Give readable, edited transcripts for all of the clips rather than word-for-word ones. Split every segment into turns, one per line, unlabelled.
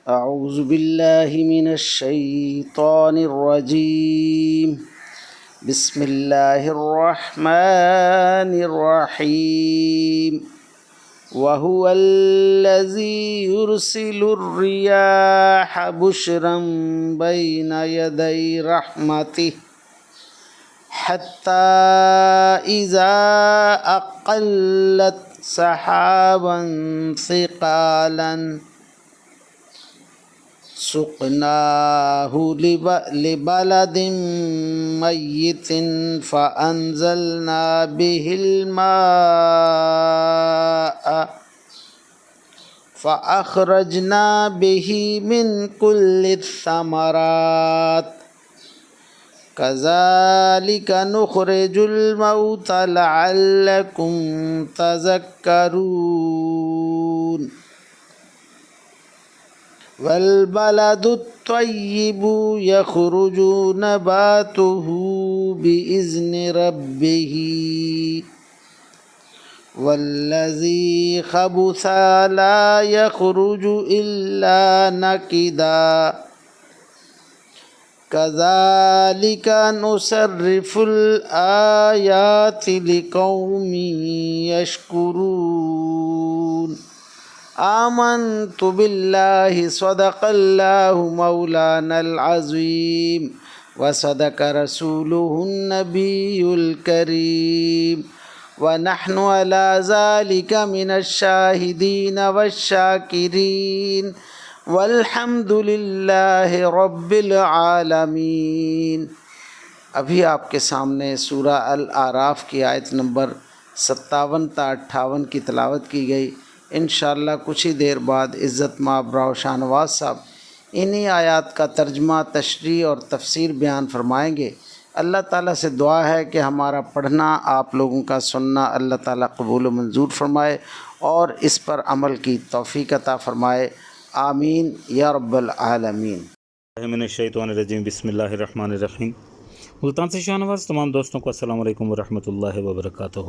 أعوذ بالله من الشيطان الرجيم. بسم الله الرحمن الرحيم. وهو الذي يرسل الرياح بشرا بين يدي رحمته حتى إذا أقلت سحابا ثقالا سقناه لبلد ميت فأنزلنا به الماء فأخرجنا به من كل الثمرات كذلك نخرج الموتى لعلكم تذكرون. والبلد الطيب يخرج نباته بإذن ربه والذي خبث لا يخرج إلا نكدا كذلك نصرف الآيات لقوم يشكرون. آمنت بالله صدق الله مولانا العظيم وصدق رسوله النبي الكريم ونحن على ذلك من الشاهدين والشاكرين والحمد لله رب العالمین. ابھی آپ کے سامنے سورہ الاعراف کی آیت نمبر 57 تا 58 کی تلاوت کی گئی. انشاءاللہ کچھ ہی دیر بعد عزت مآب راؤ شاہ نواز صاحب انہی آیات کا ترجمہ، تشریح اور تفسیر بیان فرمائیں گے. اللہ تعالیٰ سے دعا ہے کہ ہمارا پڑھنا، آپ لوگوں کا سننا اللہ تعالیٰ قبول و منظور فرمائے اور اس پر عمل کی توفیق عطا فرمائے. آمین یا رب العالمین.
من الشیطان الرجیم. بسم اللہ الرحمن الرحیم. ملتان سے شاہ نواز تمام دوستوں کو السلام علیکم ورحمۃ اللہ وبرکاتہ.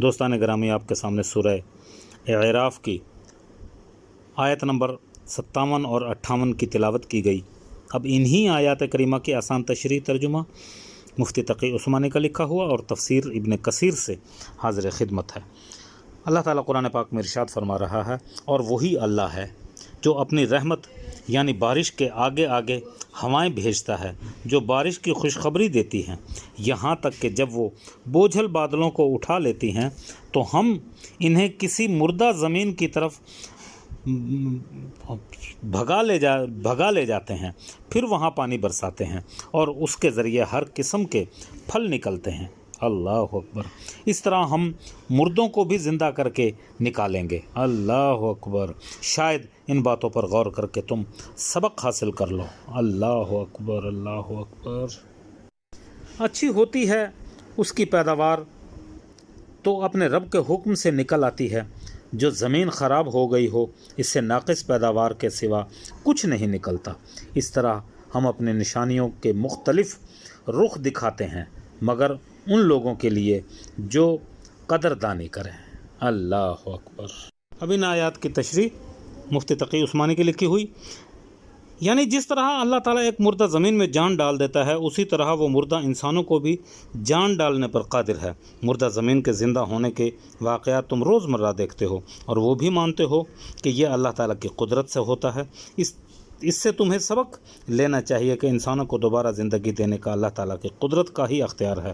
دوستان گرامی، آپ کے سامنے سورہ اعراف کی آیت نمبر 57 اور 58 کی تلاوت کی گئی. اب انہی آیات کریمہ کی آسان تشریح ترجمہ مفتی تقی عثمانی کا لکھا ہوا اور تفسیر ابن کثیر سے حاضر خدمت ہے. اللہ تعالیٰ قرآن پاک میں ارشاد فرما رہا ہے، اور وہی اللہ ہے جو اپنی رحمت یعنی بارش کے آگے آگے ہوائیں بھیجتا ہے، جو بارش کی خوشخبری دیتی ہیں، یہاں تک کہ جب وہ بوجھل بادلوں کو اٹھا لیتی ہیں تو ہم انہیں کسی مردہ زمین کی طرف بھگا لے جاتے ہیں، پھر وہاں پانی برساتے ہیں اور اس کے ذریعے ہر قسم کے پھل نکلتے ہیں. اللہ اکبر. اس طرح ہم مردوں کو بھی زندہ کر کے نکالیں گے. اللہ اکبر. شاید ان باتوں پر غور کر کے تم سبق حاصل کر لو. اللہ اکبر. اللہ اکبر. اچھی ہوتی ہے اس کی پیداوار تو اپنے رب کے حکم سے نکل آتی ہے. جو زمین خراب ہو گئی ہو اس سے ناقص پیداوار کے سوا کچھ نہیں نکلتا. اس طرح ہم اپنے نشانیوں کے مختلف رخ دکھاتے ہیں مگر ان لوگوں کے لیے جو قدردانی کریں. اللہ اکبر. اب ان آیات کی تشریح مفتی تقی عثمانی کی لکھی ہوئی، یعنی جس طرح اللہ تعالیٰ ایک مردہ زمین میں جان ڈال دیتا ہے اسی طرح وہ مردہ انسانوں کو بھی جان ڈالنے پر قادر ہے. مردہ زمین کے زندہ ہونے کے واقعات تم روزمرہ دیکھتے ہو اور وہ بھی مانتے ہو کہ یہ اللہ تعالیٰ کی قدرت سے ہوتا ہے. اس سے تمہیں سبق لینا چاہیے کہ انسانوں کو دوبارہ زندگی دینے کا اللہ تعالیٰ کی قدرت کا ہی اختیار ہے.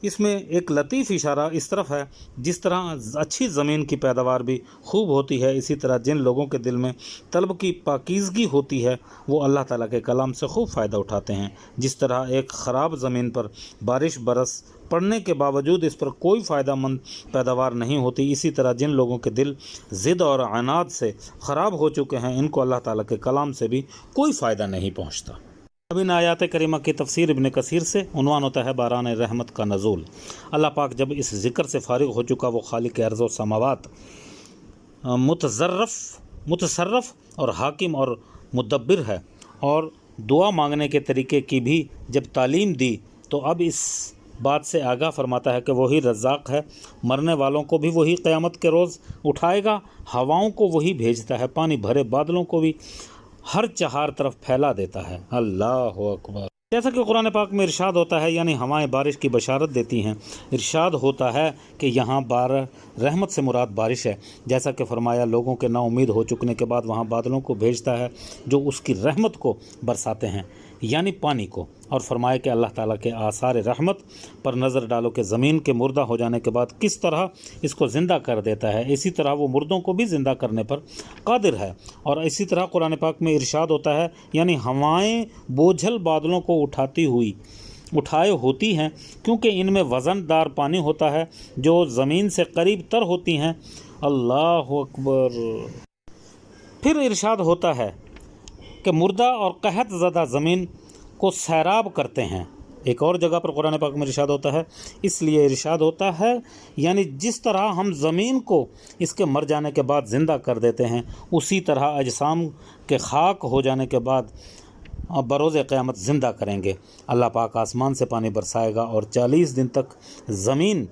اس میں ایک لطیف اشارہ اس طرف ہے، جس طرح اچھی زمین کی پیداوار بھی خوب ہوتی ہے اسی طرح جن لوگوں کے دل میں طلب کی پاکیزگی ہوتی ہے وہ اللہ تعالیٰ کے کلام سے خوب فائدہ اٹھاتے ہیں. جس طرح ایک خراب زمین پر بارش برس پڑنے کے باوجود اس پر کوئی فائدہ مند پیداوار نہیں ہوتی، اسی طرح جن لوگوں کے دل ضد اور عناد سے خراب ہو چکے ہیں ان کو اللہ تعالیٰ کے کلام سے بھی کوئی فائدہ نہیں پہنچتا. اب ان آیات کریمہ کی تفسیر ابن کثیر سے. عنوان ہوتا ہے باران رحمت کا نزول. اللہ پاک جب اس ذکر سے فارغ ہو چکا وہ خالق ارض و سماوات، متصرف اور حاکم اور مدبر ہے، اور دعا مانگنے کے طریقے کی بھی جب تعلیم دی تو اب اس بات سے آگاہ فرماتا ہے کہ وہی رزاق ہے، مرنے والوں کو بھی وہی قیامت کے روز اٹھائے گا، ہواؤں کو وہی بھیجتا ہے، پانی بھرے بادلوں کو بھی ہر چہار طرف پھیلا دیتا ہے۔ اللہ اکبر۔ جیسا کہ قرآن پاک میں ارشاد ہوتا ہے، یعنی ہوائیں بارش کی بشارت دیتی ہیں۔ ارشاد ہوتا ہے کہ یہاں رحمت سے مراد بارش ہے، جیسا کہ فرمایا لوگوں کے نا امید ہو چکنے کے بعد وہاں بادلوں کو بھیجتا ہے جو اس کی رحمت کو برساتے ہیں، یعنی پانی کو، اور فرمایا کہ اللہ تعالیٰ کے آثار رحمت پر نظر ڈالو کہ زمین کے مردہ ہو جانے کے بعد کس طرح اس کو زندہ کر دیتا ہے، اسی طرح وہ مردوں کو بھی زندہ کرنے پر قادر ہے۔ اور اسی طرح قرآن پاک میں ارشاد ہوتا ہے، یعنی ہوائیں بوجھل بادلوں کو اٹھائے ہوتی ہیں، کیونکہ ان میں وزن دار پانی ہوتا ہے جو زمین سے قریب تر ہوتی ہیں۔ اللہ اکبر۔ پھر ارشاد ہوتا ہے کہ مردہ اور قحط زدہ زمین کو سیراب کرتے ہیں۔ ایک اور جگہ پر قرآن پاک میں ارشاد ہوتا ہے، اس لیے ارشاد ہوتا ہے، یعنی جس طرح ہم زمین کو اس کے مر جانے کے بعد زندہ کر دیتے ہیں، اسی طرح اجسام کے خاک ہو جانے کے بعد بروز قیامت زندہ کریں گے۔ اللہ پاک آسمان سے پانی برسائے گا اور 40 دن تک زمین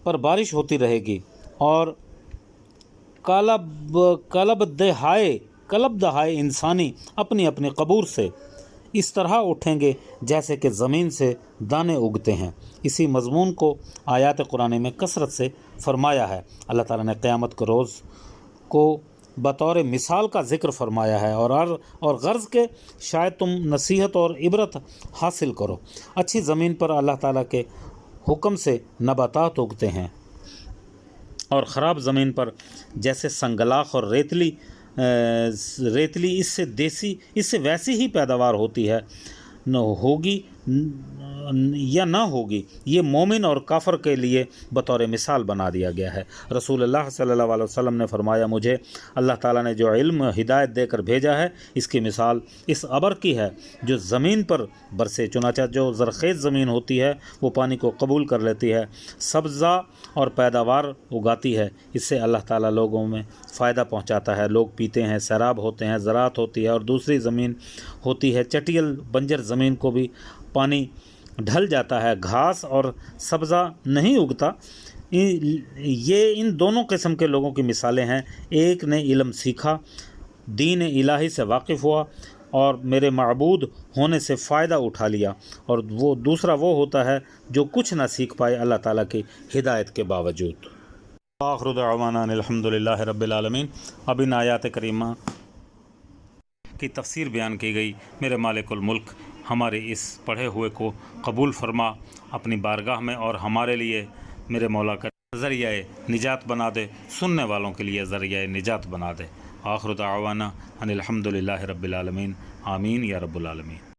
پر بارش ہوتی رہے گی، اور کلب دہائے انسانی اپنی اپنی قبور سے اس طرح اٹھیں گے جیسے کہ زمین سے دانے اگتے ہیں۔ اسی مضمون کو آیات قرآن میں کثرت سے فرمایا ہے۔ اللہ تعالیٰ نے قیامت کے روز کو بطور مثال کا ذکر فرمایا ہے، اور غرض کے شاید تم نصیحت اور عبرت حاصل کرو۔ اچھی زمین پر اللہ تعالیٰ کے حکم سے نباتات اگتے ہیں، اور خراب زمین پر جیسے سنگلاخ اور ریتلی اس سے ویسی ہی پیداوار ہوتی ہے، ہوگی یا نہ ہوگی، یہ مومن اور کافر کے لیے بطور مثال بنا دیا گیا ہے۔ رسول اللہ صلی اللہ علیہ وسلم نے فرمایا، مجھے اللہ تعالیٰ نے جو علم ہدایت دے کر بھیجا ہے، اس کی مثال اس ابر کی ہے جو زمین پر برسے۔ چنانچہ جو زرخیز زمین ہوتی ہے وہ پانی کو قبول کر لیتی ہے، سبزہ اور پیداوار اگاتی ہے، اس سے اللہ تعالیٰ لوگوں میں فائدہ پہنچاتا ہے، لوگ پیتے ہیں، سیراب ہوتے ہیں، زراعت ہوتی ہے۔ اور دوسری زمین ہوتی ہے چٹیل بنجر زمین کو بھی پانی ڈھل جاتا ہے، گھاس اور سبزہ نہیں اگتا۔ یہ ان دونوں قسم کے لوگوں کی مثالیں ہیں۔ ایک نے علم سیکھا، دین الہی سے واقف ہوا اور میرے معبود ہونے سے فائدہ اٹھا لیا، اور وہ دوسرا وہ ہوتا ہے جو کچھ نہ سیکھ پائے اللہ تعالیٰ کی ہدایت کے باوجود۔ آخر دعوانا الحمدللہ رب العالمین۔ اب ان آیات کریمہ کی تفسیر بیان کی گئی۔ میرے مالک الملک ہمارے اس پڑھے ہوئے کو قبول فرما اپنی بارگاہ میں، اور ہمارے لیے میرے مولا کا ذریعہ نجات بنا دے، سننے والوں کے لیے ذریعہ نجات بنا دے۔ آخر دعوانا ان الحمدللہ رب العالمین۔ آمین یا رب العالمین۔